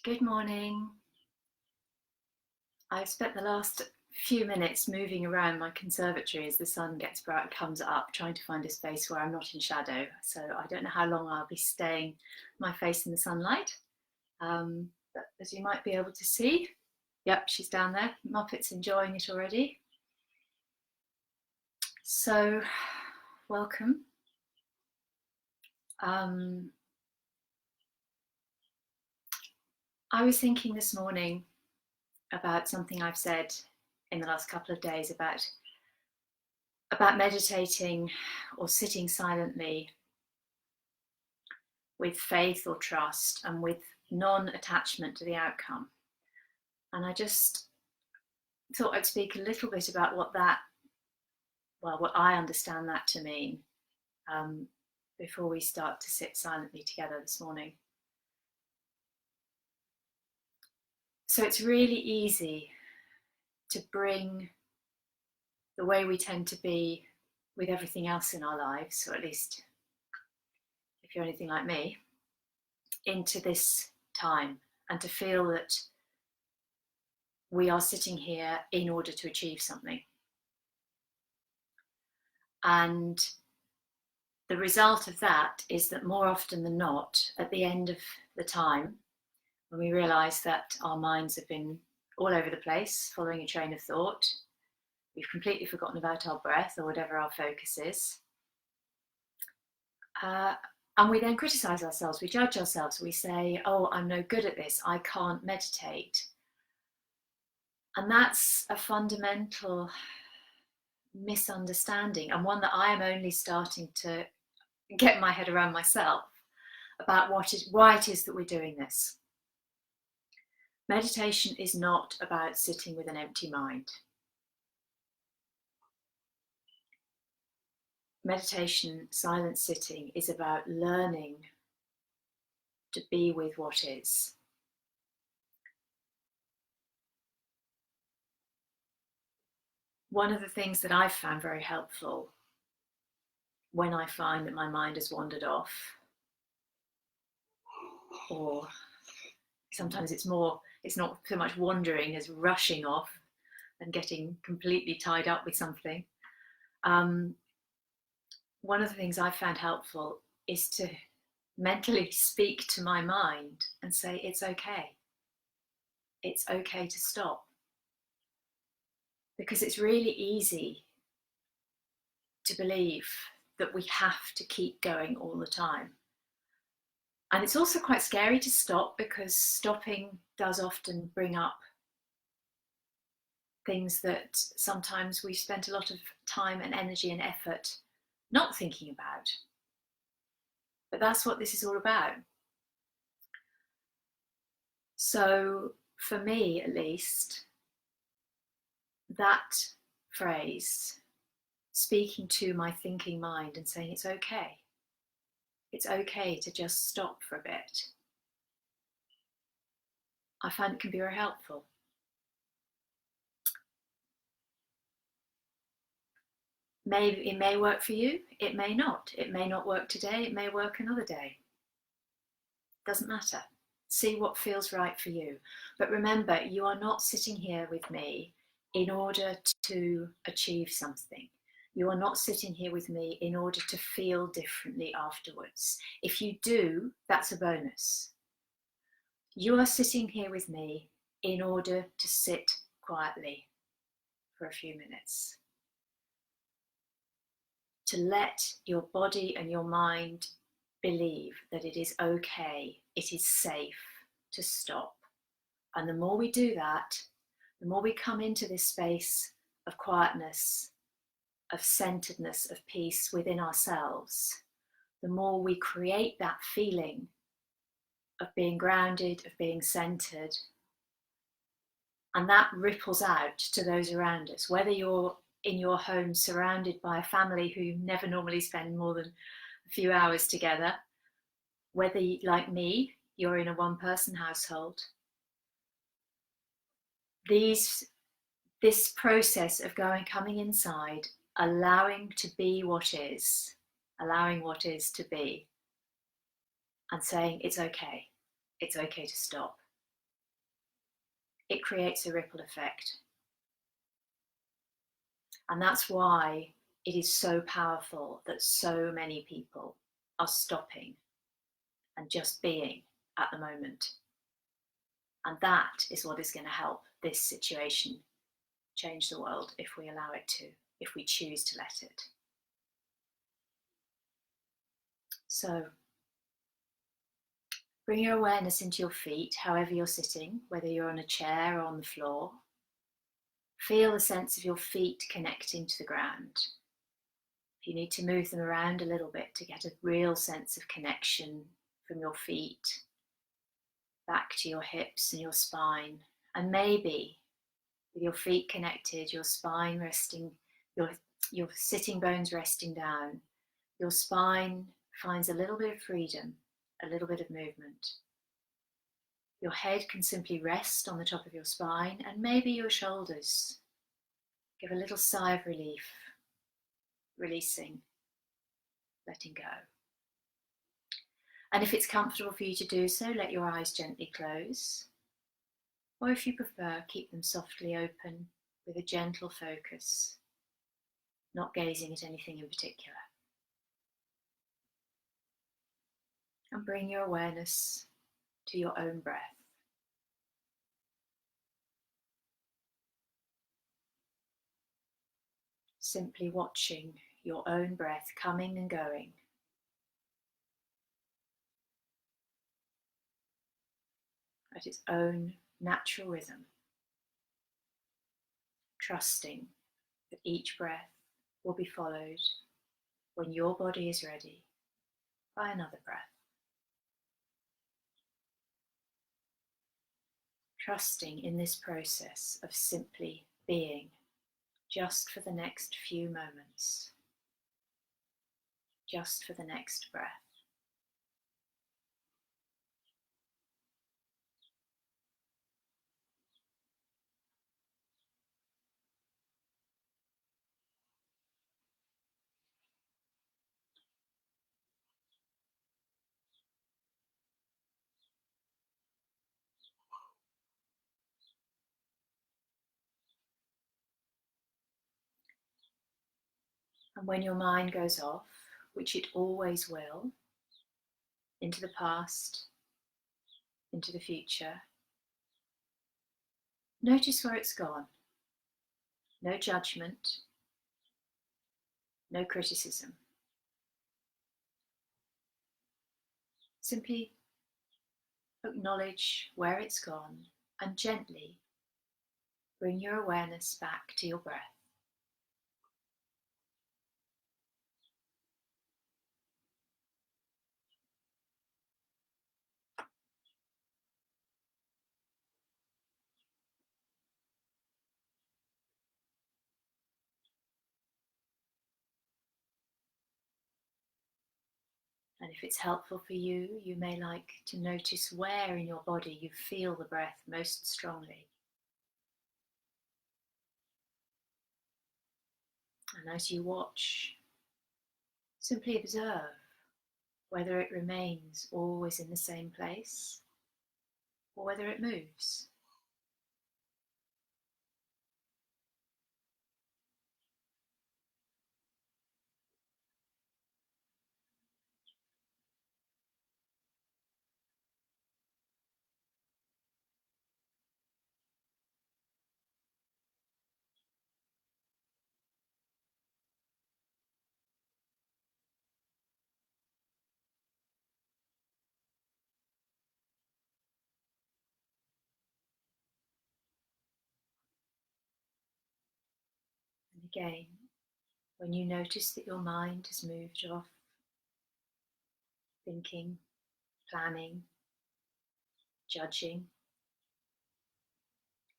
Good morning. I've spent the last few minutes moving around my conservatory as the sun gets bright, comes up, trying to find a space where I'm not in shadow. So I don't know how long I'll be staying my face in the sunlight. But as you might be able to see, yep, she's down there. Muppet's enjoying it already. So, welcome. I was thinking this morning about something I've said in the last couple of days about meditating or sitting silently with faith or trust and with non-attachment to the outcome. And I just thought I'd speak a little bit about what I understand that to mean before we start to sit silently together this morning. So it's really easy to bring the way we tend to be with everything else in our lives, or at least if you're anything like me, into this time and to feel that we are sitting here in order to achieve something. And the result of that is that more often than not, at the end of the time, when we realize that our minds have been all over the place, following a train of thought, we've completely forgotten about our breath or whatever our focus is. And we then criticize ourselves, we judge ourselves, we say, oh, I'm no good at this, I can't meditate. And that's a fundamental misunderstanding, and one that I am only starting to get my head around myself, about why it is that we're doing this. Meditation is not about sitting with an empty mind. Meditation, silent sitting, is about learning to be with what is. One of the things that I've found very helpful when I find that my mind has wandered off, or sometimes it's not so much wandering as rushing off and getting completely tied up with something. One of the things I've found helpful is to mentally speak to my mind and say, it's okay. It's okay to stop. Because it's really easy to believe that we have to keep going all the time. And it's also quite scary to stop, because stopping does often bring up things that sometimes we've spent a lot of time and energy and effort not thinking about. But that's what this is all about. So for me, at least, that phrase, speaking to my thinking mind and saying it's okay to just stop for a bit, I find it can be very helpful. Maybe it may work for you, it may not. It may not work today, it may work another day. Doesn't matter. See what feels right for you. But remember, you are not sitting here with me in order to achieve something. You are not sitting here with me in order to feel differently afterwards. If you do, that's a bonus. You are sitting here with me in order to sit quietly for a few minutes. To let your body and your mind believe that it is okay, it is safe to stop. And the more we do that, the more we come into this space of quietness, of centeredness, of peace within ourselves, the more we create that feeling of being grounded, of being centered. And that ripples out to those around us, whether you're in your home surrounded by a family who never normally spend more than a few hours together, whether, like me, you're in a one-person household. This process of coming inside, allowing to be what is, allowing what is to be, and saying it's okay to stop. it creates a ripple effect. And that's why it is so powerful that so many people are stopping and just being at the moment. And that is what is going to help this situation change the world if we allow it to, if we choose to let it. So bring your awareness into your feet, however you're sitting, whether you're on a chair or on the floor. Feel the sense of your feet connecting to the ground. If you need to move them around a little bit to get a real sense of connection from your feet back to your hips and your spine, and maybe with your feet connected, your spine resting, your sitting bones resting down, your spine finds a little bit of freedom, a little bit of movement. Your head can simply rest on the top of your spine, and maybe your shoulders give a little sigh of relief, releasing, letting go. And if it's comfortable for you to do so, let your eyes gently close. Or if you prefer, keep them softly open with a gentle focus, not gazing at anything in particular. And bring your awareness to your own breath. Simply watching your own breath coming and going. At its own natural rhythm. Trusting that each breath will be followed, when your body is ready, by another breath. Trusting in this process of simply being, just for the next few moments, just for the next breath. And when your mind goes off, which it always will, into the past, into the future, notice where it's gone. No judgment, no criticism. Simply acknowledge where it's gone and gently bring your awareness back to your breath. And if it's helpful for you, you may like to notice where in your body you feel the breath most strongly. And as you watch, simply observe whether it remains always in the same place or whether it moves. And again, when you notice that your mind has moved off thinking, planning, judging,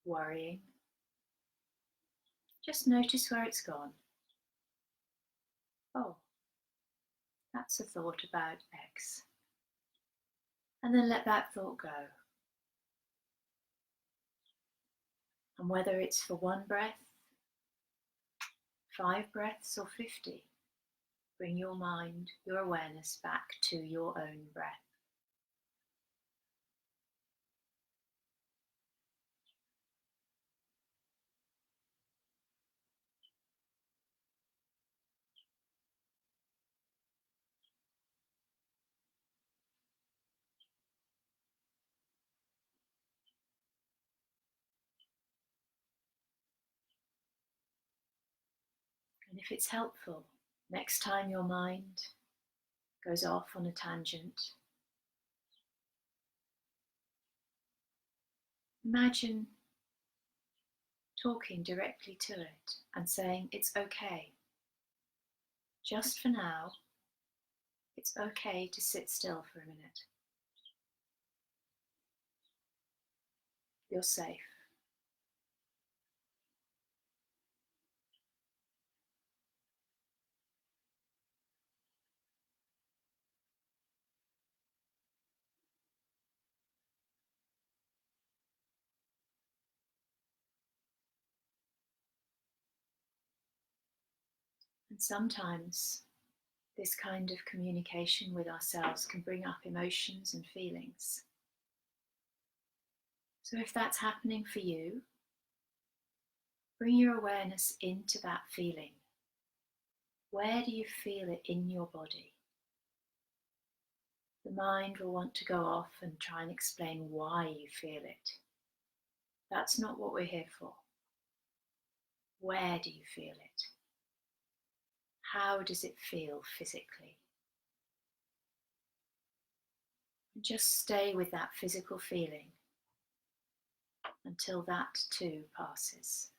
worrying, just notice where it's gone. Oh, that's a thought about X. And then let that thought go. And whether it's for one breath, 5 breaths, or 50, bring your mind, your awareness back to your own breath. And if it's helpful, next time your mind goes off on a tangent, imagine talking directly to it and saying, it's okay. Just for now, it's okay to sit still for a minute. You're safe. And sometimes this kind of communication with ourselves can bring up emotions and feelings. So if that's happening for you, bring your awareness into that feeling. Where do you feel it in your body? The mind will want to go off and try and explain why you feel it. That's not what we're here for. Where do you feel it? How does it feel physically? And just stay with that physical feeling until that too passes.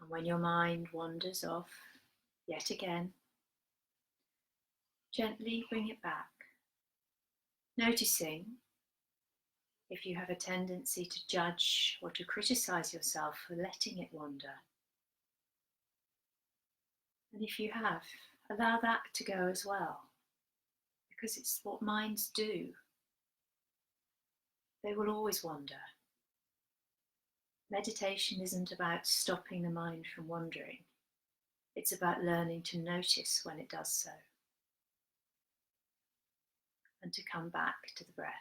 And when your mind wanders off yet again, gently bring it back, noticing if you have a tendency to judge or to criticize yourself for letting it wander. And if you have, allow that to go as well, because it's what minds do. They will always wander. Meditation isn't about stopping the mind from wandering. It's about learning to notice when it does so and to come back to the breath.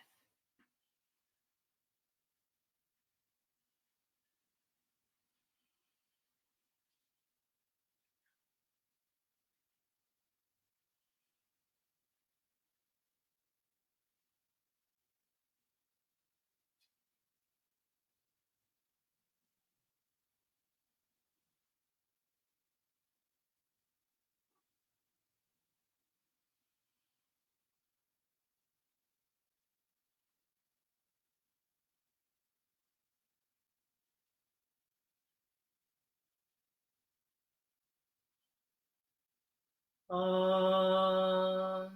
Om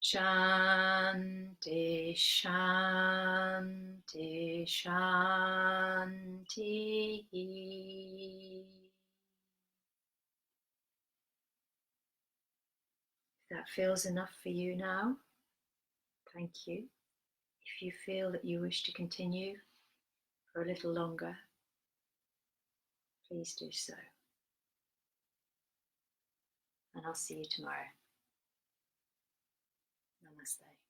Shanti Shanti Shanti. If that feels enough for you now, thank you. If you feel that you wish to continue for a little longer, please do so. And I'll see you tomorrow. Namaste.